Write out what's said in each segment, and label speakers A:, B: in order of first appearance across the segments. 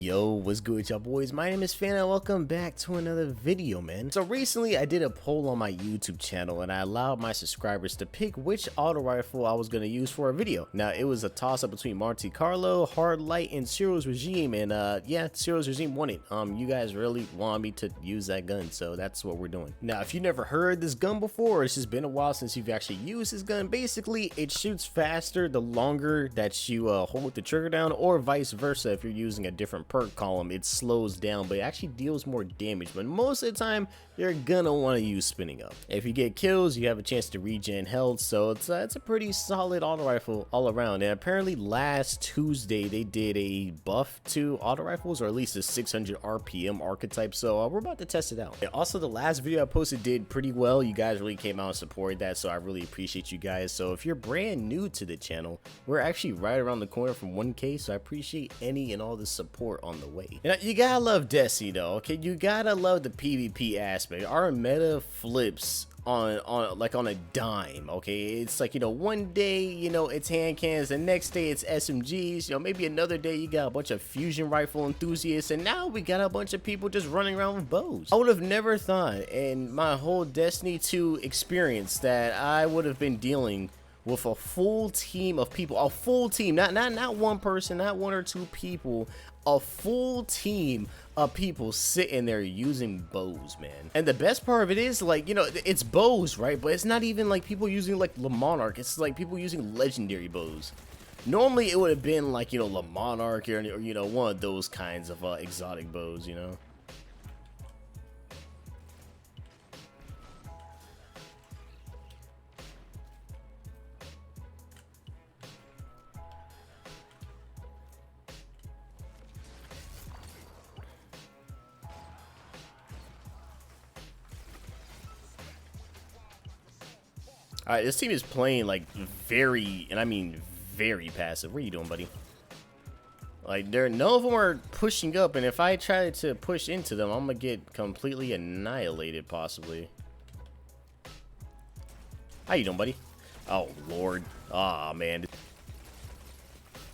A: Yo, what's good, y'all boys? My name is Fan and welcome back to another video, man. So recently I did a poll on my YouTube channel and I allowed my subscribers to pick which auto rifle I was going to use for a video. Now it was a toss up between Monte Carlo, Hard Light, and Suros Regime, and yeah, Suros Regime won it. You guys really want me to use that gun, so that's what we're doing. Now if you never heard this gun before, it's just been a while since you've actually used this gun. Basically it shoots faster the longer that you hold the trigger down, or vice versa. If you're using a different perk column, it slows down, but it actually deals more damage. But most of the time you're gonna want to use spinning up. If you get kills, you have a chance to regen health, so it's a pretty solid auto rifle all around. And apparently last Tuesday they did a buff to auto rifles, or at least a 600 RPM archetype, so we're about to test it out. And also the last video I posted did pretty well. You guys really came out and supported that, so I really appreciate you guys. So if you're brand new to the channel, we're actually right around the corner from 1K, so I appreciate any and all the support on the way. Now, you gotta love Destiny though, okay? You gotta love the PvP aspect. Our meta flips on a dime, okay? It's like, you know, one day, you know, it's hand cannons, the next day it's SMGs, you know, maybe another day you got a bunch of fusion rifle enthusiasts, and now we got a bunch of people just running around with bows. I would have never thought in my whole Destiny 2 experience that I would have been dealing with a full team of people, a full team, not one person, not one or two people, a full team of people sitting there using bows, man. And the best part of it is, like, you know, it's bows, right? But it's not even like people using like Le Monarch. It's like people using legendary bows. Normally it would have been like, you know, Le Monarch, or you know, one of those kinds of exotic bows, you know. Alright, this team is playing like very, and I mean very passive. What are you doing, buddy? Like, none of them are pushing up, and if I try to push into them, I'm gonna get completely annihilated, possibly. How you doing, buddy? Oh, Lord. Aw, man.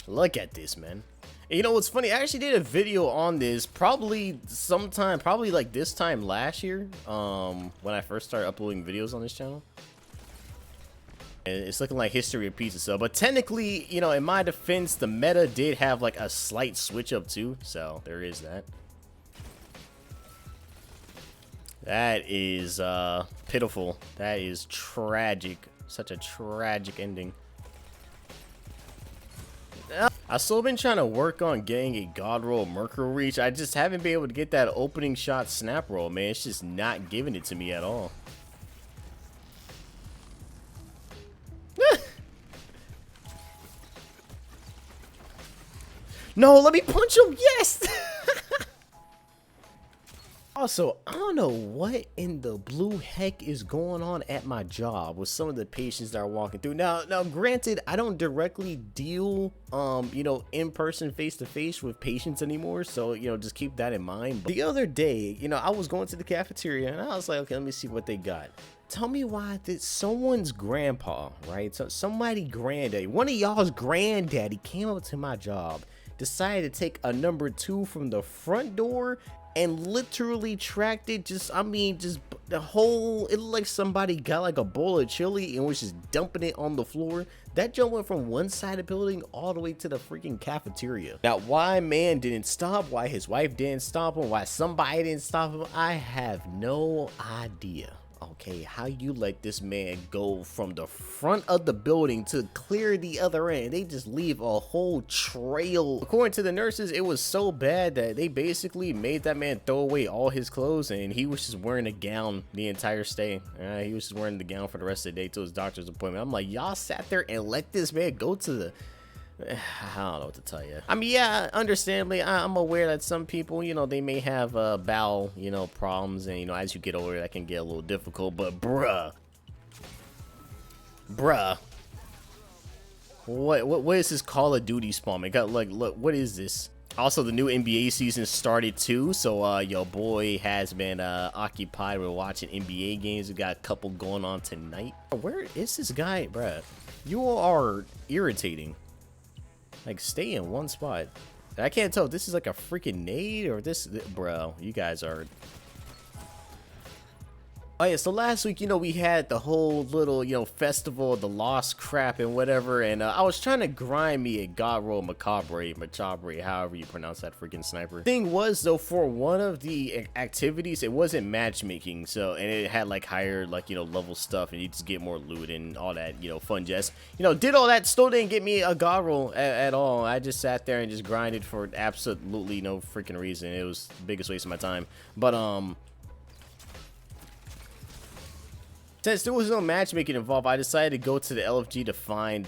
A: Look at this, man. And you know what's funny? I actually did a video on this probably like this time last year, when I first started uploading videos on this channel. It's looking like history repeats itself, but technically, you know, in my defense, the meta did have like a slight switch up too, so there is that. That is pitiful. That is tragic. Such a tragic ending. I've still been trying to work on getting a god roll Mercury reach. I just haven't been able to get that opening shot snap roll, man. It's just not giving it to me at all. No, let me punch him. Yes. Also, I don't know what in the blue heck is going on at my job with some of the patients that are walking through. Now, granted, I don't directly deal, you know, in person, face to face with patients anymore. So, you know, just keep that in mind. But the other day, you know, I was going to the cafeteria and I was like, okay, let me see what they got. Tell me why did someone's grandpa, right? So somebody granddaddy, one of y'all's granddaddy came up to my job, decided to take a number 2 from the front door and literally tracked it. Just the whole, it looked like somebody got like a bowl of chili and was just dumping it on the floor. That jump went from one side of the building all the way to the freaking cafeteria. Now, why man didn't stop, why his wife didn't stop him, why somebody didn't stop him, I have no idea. Okay, how you let this man go from the front of the building to clear the other end? They just leave a whole trail. According to the nurses, it was so bad that they basically made that man throw away all his clothes, and he was just wearing a gown the entire stay. He was just wearing the gown for the rest of the day till his doctor's appointment. I'm like, y'all sat there and let this man go to the... I don't know what to tell you. I mean, yeah, understandably, I'm aware that some people, you know, they may have bowel, you know, problems, and, you know, as you get older, that can get a little difficult. But bruh, what is this Call of Duty spawn? It got like, look, what is this? Also, the new NBA season started too, so your boy has been occupied with watching NBA games. We got a couple going on tonight. Where is this guy, bruh? You are irritating. Like, stay in one spot. I can't tell if this is like a freaking nade or this, bro. You guys are. Oh yeah, so last week, we had the whole little, festival of the lost crap and whatever, and I was trying to grind me a God Roll Macabre, however you pronounce that freaking sniper. Thing was, though, for one of the activities, it wasn't matchmaking, so, and it had, like, higher, like, level stuff, and you just get more loot and all that, fun jazz. Did all that, still didn't get me a God Roll at all. I just sat there and just grinded for absolutely no freaking reason. It was the biggest waste of my time. But, since there was no matchmaking involved, I decided to go to the LFG to find,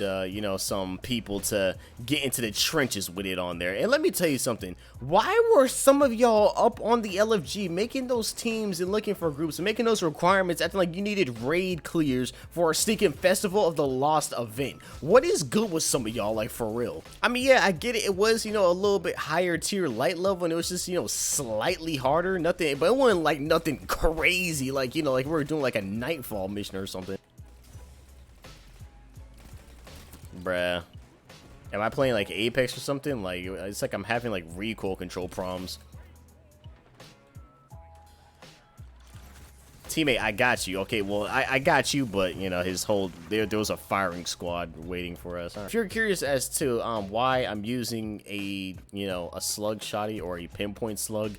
A: some people to get into the trenches with it on there. And let me tell you something. Why were some of y'all up on the LFG making those teams and looking for groups and making those requirements acting like you needed raid clears for a stinking Festival of the Lost event? What is good with some of y'all, like, for real? I mean, yeah, I get it. It was, a little bit higher tier light level, and it was just, slightly harder. Nothing, but it wasn't, like, nothing crazy. Like, like we were doing, like, a Nightfall mission or something. Bruh. Am I playing like Apex or something? Like, it's like I'm having like recoil control problems. Teammate, I got you. Okay, well, I got you, but his whole there was a firing squad waiting for us. If you're curious as to why I'm using a a slug shotty or a pinpoint slug,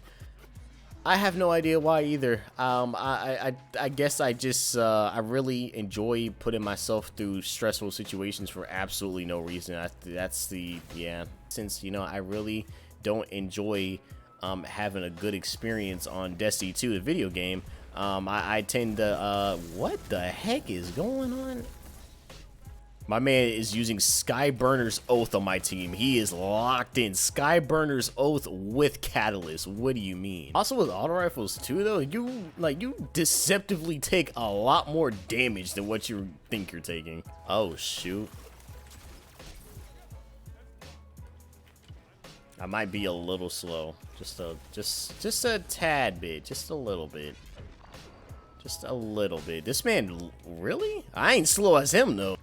A: I have no idea why either. I guess I just I really enjoy putting myself through stressful situations for absolutely no reason. That's the since I really don't enjoy having a good experience on Destiny 2, the video game. I tend to what the heck is going on? My man is using Skyburner's Oath on my team. He is locked in. Skyburner's Oath with Catalyst. What do you mean? Also with auto rifles too, though, you deceptively take a lot more damage than what you think you're taking. Oh shoot. I might be a little slow. Just a tad bit. Just a little bit. Just a little bit. This man, really? I ain't slow as him though.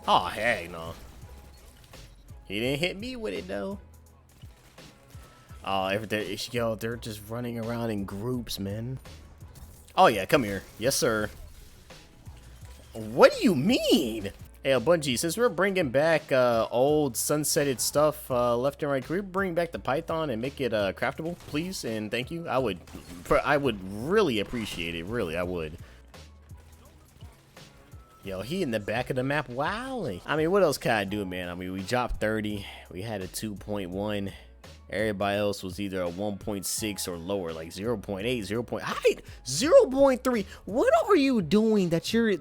A: Oh, heck no. He didn't hit me with it, though. Oh, yo, they're just running around in groups, man. Oh, yeah, come here. Yes, sir. What do you mean? Hey, Bungie, since we're bringing back old sunsetted stuff left and right, can we bring back the Python and make it craftable, please? And thank you. I would really appreciate it. Really, I would. Yo, he in the back of the map wowing. I mean, what else can I do, man? I mean, we dropped 30. We had a 2.1. Everybody else was either a 1.6 or lower, like 0.8, 0.3. What are you doing that you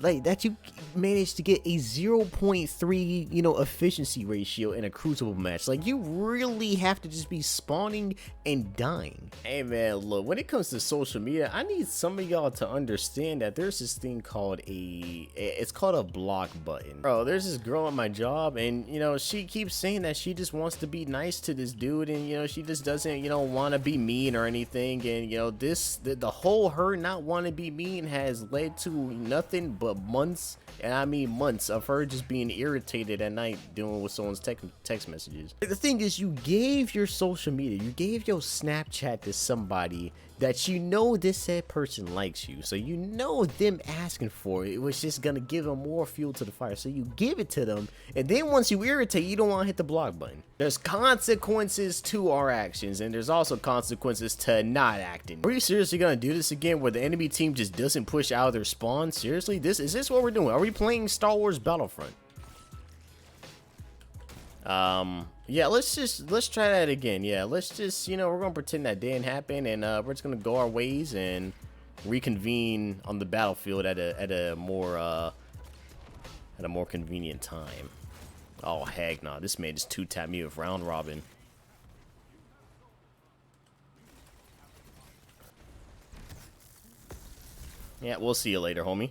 A: managed to get a 0.3, efficiency ratio in a Crucible match? Like, you really have to just be spawning and dying. Hey, man, look, when it comes to social media, I need some of y'all to understand that there's this thing called it's called a block button. Bro, there's this girl at my job, and, she keeps saying that she just wants to be nice to this dude, and, she just doesn't, want to be mean or anything. And, the whole her not want to be mean has led to nothing but months, and I mean months, of her just being irritated at night dealing with someone's text messages. The thing is, you gave your social media, you gave your Snapchat to somebody that this said person likes you, so them asking for it was just gonna give them more fuel to the fire, so you give it to them, and then once you irritate, you don't want to hit the block button. There's consequences to our actions, and there's also consequences to not acting. Are you seriously gonna do this again, where the enemy team just doesn't push out of their spawn? Seriously, is this what we're doing? Are we playing Star Wars Battlefront? Yeah, let's try that again. Yeah, let's just, we're gonna pretend that didn't happen, and we're just gonna go our ways and reconvene on the battlefield at a more convenient time. Oh, heck no, this man just two-tapped me with round robin. Yeah, we'll see you later, homie.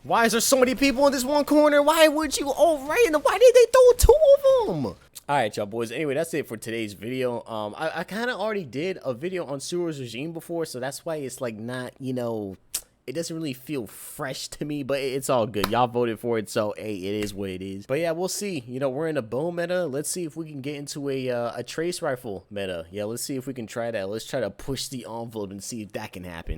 A: Why is there so many people in this one corner? Why would you? Oh, right. Why did they throw two of them? All right, y'all boys. Anyway, that's it for today's video. I kind of already did a video on Suros Regime before, so that's why it's like not, it doesn't really feel fresh to me, but it's all good. Y'all voted for it, so hey, it is what it is. But yeah, we'll see. You know, we're in a bow meta. Let's see if we can get into a trace rifle meta. Yeah, let's see if we can try that. Let's try to push the envelope and see if that can happen.